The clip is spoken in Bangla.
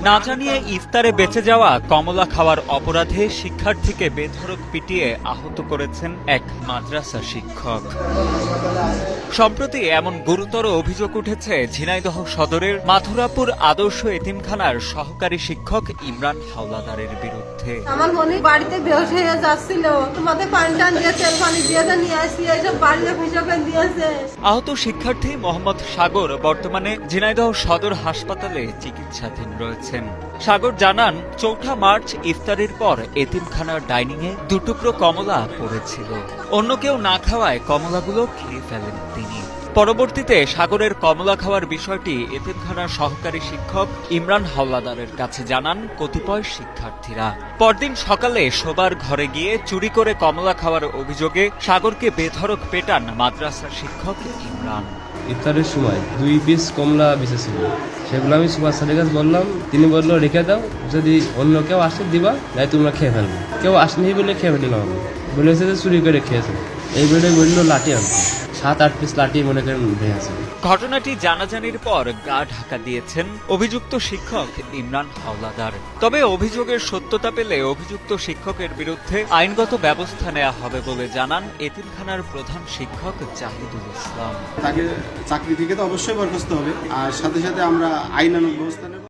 না জানিয়ে ইফতারে বেঁচে যাওয়া কমলা খাওয়ার অপরাধে শিক্ষার্থীকে বেধড়ক পিটিয়ে আহত করেছেন এক মাদ্রাসা শিক্ষক। সম্প্রতি এমন গুরুতর অভিযোগ উঠেছে ঝিনাইদহ সদরের মাথুরাপুর আদর্শ এতিমখানার সহকারী শিক্ষক ইমরান হাওলাদারের বিরুদ্ধে। আমার বোন বাড়িতে বেহুশ হয়ে যাচ্ছিল, তোমাদের পানি টান দিয়ে তেল পানি দিয়ে নিয়ে আসি, এইসব বাড়িতে হিসাবে দিয়েছে। আহত শিক্ষার্থী মোহাম্মদ সাগর বর্তমানে ঝিনাইদহ সদর হাসপাতালে চিকিৎসাধীন রয়েছেন। সাগর জানান, ৪ মার্চ ইফতারের পর এতিমখানার ডাইনিংয়ে 2 টুকরো কমলা পড়েছিল। অন্য কেউ না খাওয়ায় কমলাগুলো খেয়ে ফেলেন তিনি। পরবর্তীতে সাগরের কমলা খাওয়ার বিষয়টি এতিমখানার সহকারী শিক্ষক ইমরান হাওলাদারের কাছে জানান কতিপয় শিক্ষার্থীরা। পরদিন সকালে শোবার ঘরে গিয়ে চুরি করে কমলা খাওয়ার অভিযোগে সাগরকে বেধড়ক পেটান মাদ্রাসার শিক্ষক ইমরান। ইফতারের সময় 2 পিস কমলা বেঁচেছিল, সেগুলো আমি সুপার স্যারের কাছে বললাম। তিনি বললো রেখে দাও, যদি অন্য কেউ আসে দিবা, নাই তোমরা খেয়ে ফেলবে। কেউ আসেনি বলে খেয়ে ফেললাম। আমি বলেছে যে চুরি করে খেয়েছে। এই বলে বললো লাঠি আনতে, 7-8 পিস লাঠি মনে করেন ভেঙেছে। ঘটনাটি জানাজানির পর গা ঢাকা দিয়েছেন অভিযুক্ত শিক্ষক ইমরান হাওলাদার। তবে অভিযোগের সত্যতা পেলে অভিযুক্ত শিক্ষকের বিরুদ্ধে আইনগত ব্যবস্থা নেওয়া হবে বলে জানান এতিমখানার প্রধান শিক্ষক জাহিদুল ইসলাম। তাকে চাকরি থেকে তো অবশ্যই বরখাস্ত হবে, আর সাথে সাথে আমরা আইনানুগ ব্যবস্থা নেব।